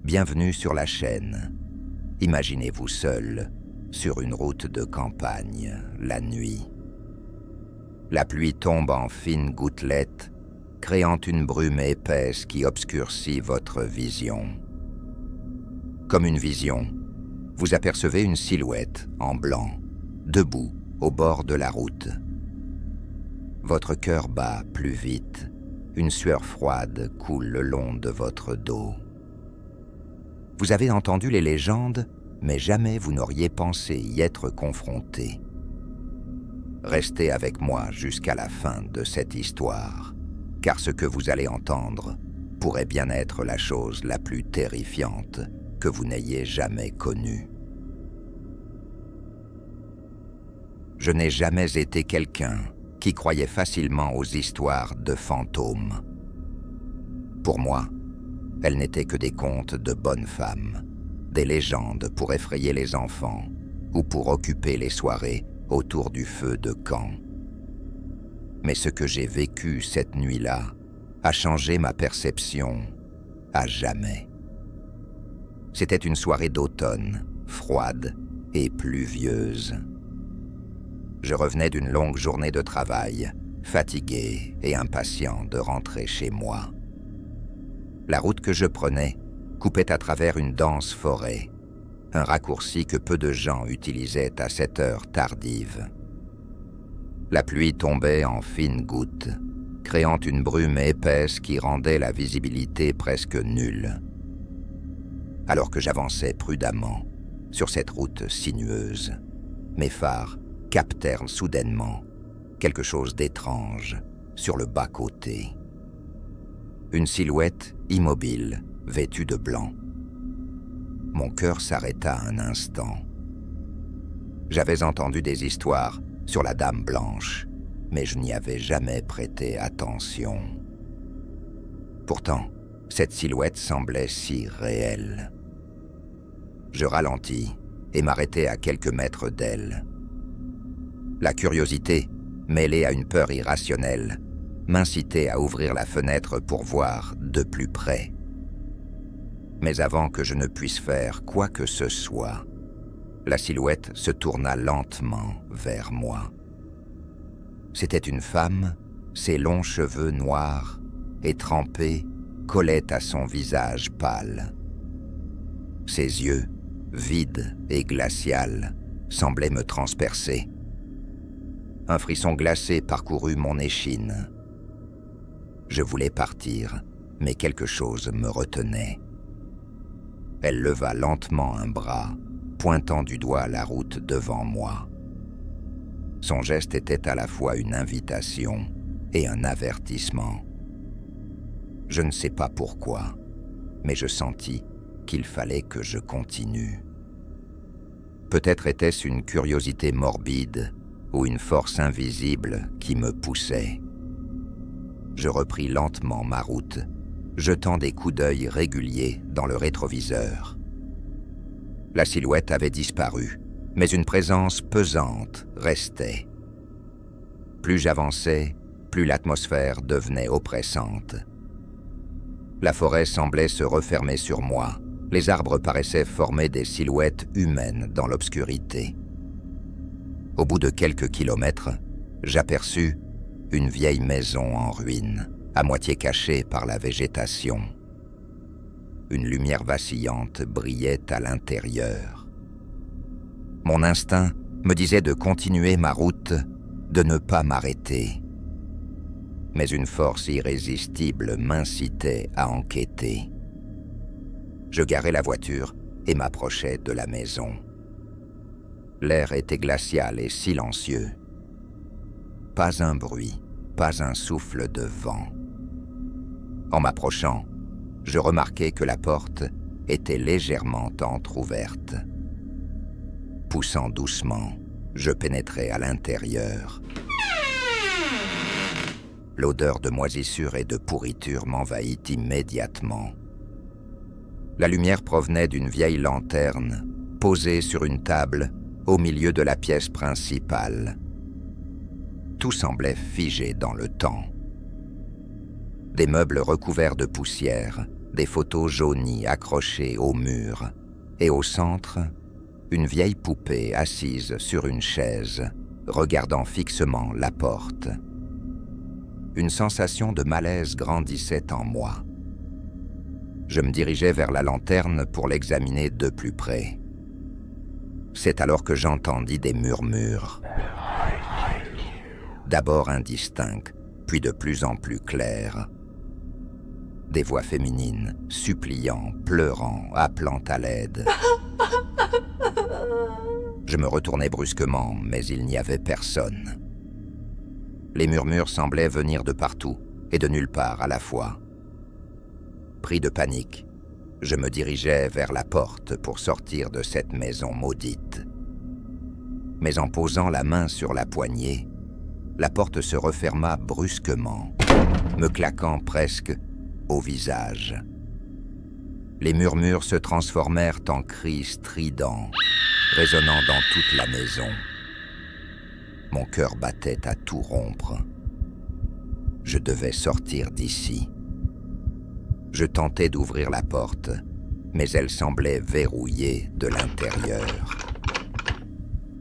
Bienvenue sur la chaîne. Imaginez-vous seul, sur une route de campagne, la nuit. La pluie tombe en fines gouttelettes, créant une brume épaisse qui obscurcit votre vision. Comme une vision, vous apercevez une silhouette en blanc, debout au bord de la route. Votre cœur bat plus vite, une sueur froide coule le long de votre dos. Vous avez entendu les légendes, mais jamais vous n'auriez pensé y être confronté. Restez avec moi jusqu'à la fin de cette histoire, car ce que vous allez entendre pourrait bien être la chose la plus terrifiante que vous n'ayez jamais connue. Je n'ai jamais été quelqu'un qui croyait facilement aux histoires de fantômes. Pour moi, elles n'étaient que des contes de bonnes femmes, des légendes pour effrayer les enfants ou pour occuper les soirées autour du feu de camp. Mais ce que j'ai vécu cette nuit-là a changé ma perception à jamais. C'était une soirée d'automne, froide et pluvieuse. Je revenais d'une longue journée de travail, fatigué et impatient de rentrer chez moi. La route que je prenais coupait à travers une dense forêt, un raccourci que peu de gens utilisaient à cette heure tardive. La pluie tombait en fines gouttes, créant une brume épaisse qui rendait la visibilité presque nulle. Alors que j'avançais prudemment sur cette route sinueuse, mes phares captèrent soudainement quelque chose d'étrange sur le bas-côté. Une silhouette immobile, vêtue de blanc. Mon cœur s'arrêta un instant. J'avais entendu des histoires sur la Dame Blanche, mais je n'y avais jamais prêté attention. Pourtant, cette silhouette semblait si réelle. Je ralentis et m'arrêtai à quelques mètres d'elle. La curiosité, mêlée à une peur irrationnelle, m'incitait à ouvrir la fenêtre pour voir de plus près. Mais avant que je ne puisse faire quoi que ce soit, la silhouette se tourna lentement vers moi. C'était une femme, ses longs cheveux noirs et trempés collaient à son visage pâle. Ses yeux, vides et glacials, semblaient me transpercer. Un frisson glacé parcourut mon échine. Je voulais partir, mais quelque chose me retenait. Elle leva lentement un bras, pointant du doigt la route devant moi. Son geste était à la fois une invitation et un avertissement. Je ne sais pas pourquoi, mais je sentis qu'il fallait que je continue. Peut-être était-ce une curiosité morbide ou une force invisible qui me poussait. Je repris lentement ma route, jetant des coups d'œil réguliers dans le rétroviseur. La silhouette avait disparu, mais une présence pesante restait. Plus j'avançais, plus l'atmosphère devenait oppressante. La forêt semblait se refermer sur moi. Les arbres paraissaient former des silhouettes humaines dans l'obscurité. Au bout de quelques kilomètres, j'aperçus une vieille maison en ruine, à moitié cachée par la végétation. Une lumière vacillante brillait à l'intérieur. Mon instinct me disait de continuer ma route, de ne pas m'arrêter. Mais une force irrésistible m'incitait à enquêter. Je garai la voiture et m'approchai de la maison. L'air était glacial et silencieux. Pas un bruit, pas un souffle de vent. En m'approchant, je remarquai que la porte était légèrement entr'ouverte. Poussant doucement, je pénétrai à l'intérieur. L'odeur de moisissure et de pourriture m'envahit immédiatement. La lumière provenait d'une vieille lanterne posée sur une table au milieu de la pièce principale. Tout semblait figé dans le temps. Des meubles recouverts de poussière, des photos jaunies accrochées au mur, et au centre, une vieille poupée assise sur une chaise, regardant fixement la porte. Une sensation de malaise grandissait en moi. Je me dirigeais vers la lanterne pour l'examiner de plus près. C'est alors que j'entendis des murmures. D'abord indistincts, puis de plus en plus clairs. Des voix féminines, suppliant, pleurant, appelant à l'aide. Je me retournai brusquement, mais il n'y avait personne. Les murmures semblaient venir de partout et de nulle part à la fois. Pris de panique, je me dirigeais vers la porte pour sortir de cette maison maudite. Mais en posant la main sur la poignée, la porte se referma brusquement, me claquant presque au visage. Les murmures se transformèrent en cris stridents, résonnant dans toute la maison. Mon cœur battait à tout rompre. Je devais sortir d'ici. Je tentais d'ouvrir la porte, mais elle semblait verrouillée de l'intérieur.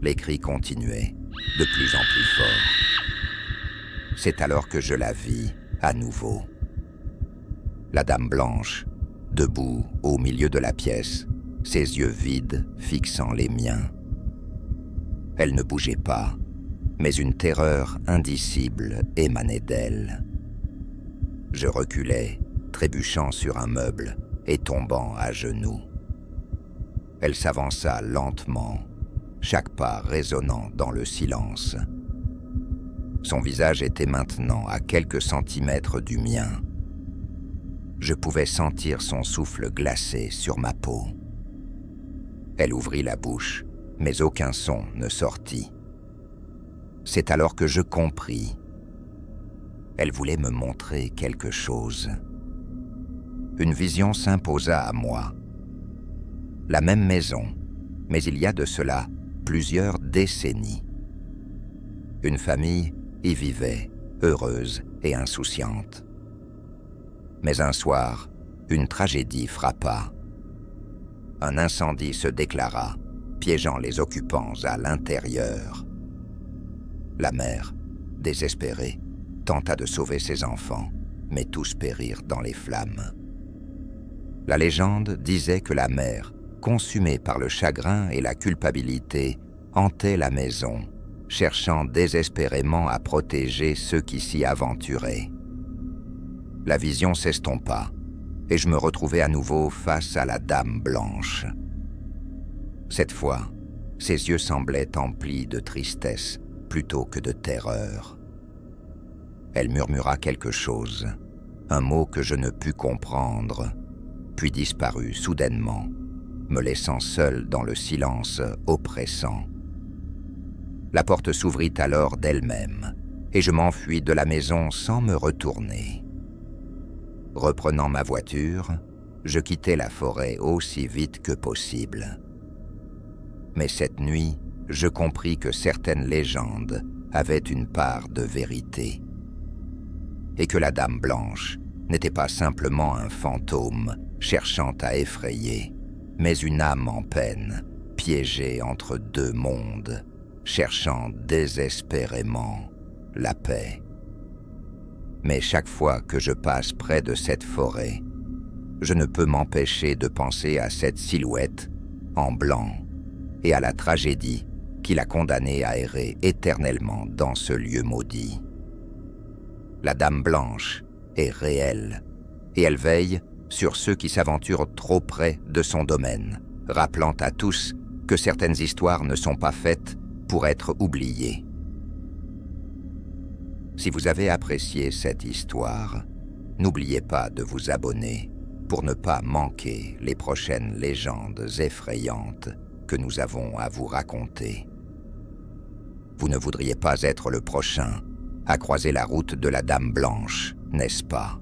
Les cris continuaient, de plus en plus forts. C'est alors que je la vis à nouveau. La Dame Blanche, debout au milieu de la pièce, ses yeux vides fixant les miens. Elle ne bougeait pas, mais une terreur indicible émanait d'elle. Je reculais, trébuchant sur un meuble et tombant à genoux. Elle s'avança lentement, chaque pas résonnant dans le silence. Son visage était maintenant à quelques centimètres du mien. Je pouvais sentir son souffle glacé sur ma peau. Elle ouvrit la bouche, mais aucun son ne sortit. C'est alors que je compris. Elle voulait me montrer quelque chose. Une vision s'imposa à moi. La même maison, mais il y a de cela plusieurs décennies. Une famille y vivait, heureuse et insouciante. Mais un soir, une tragédie frappa. Un incendie se déclara, piégeant les occupants à l'intérieur. La mère, désespérée, tenta de sauver ses enfants, mais tous périrent dans les flammes. La légende disait que la mère, consumée par le chagrin et la culpabilité, hantait la maison, cherchant désespérément à protéger ceux qui s'y aventuraient. La vision s'estompa, et je me retrouvai à nouveau face à la Dame Blanche. Cette fois, ses yeux semblaient emplis de tristesse plutôt que de terreur. Elle murmura quelque chose, un mot que je ne pus comprendre, puis disparut soudainement, me laissant seul dans le silence oppressant. La porte s'ouvrit alors d'elle-même, et je m'enfuis de la maison sans me retourner. Reprenant ma voiture, je quittai la forêt aussi vite que possible. Mais cette nuit, je compris que certaines légendes avaient une part de vérité, et que la Dame Blanche n'était pas simplement un fantôme cherchant à effrayer, mais une âme en peine, piégée entre deux mondes, cherchant désespérément la paix. Mais chaque fois que je passe près de cette forêt, je ne peux m'empêcher de penser à cette silhouette en blanc et à la tragédie qui l'a condamnée à errer éternellement dans ce lieu maudit. La Dame Blanche est réelle, et elle veille sur ceux qui s'aventurent trop près de son domaine, rappelant à tous que certaines histoires ne sont pas faites pour être oubliées. Si vous avez apprécié cette histoire, n'oubliez pas de vous abonner pour ne pas manquer les prochaines légendes effrayantes que nous avons à vous raconter. Vous ne voudriez pas être le prochain à croiser la route de la Dame Blanche, n'est-ce pas ?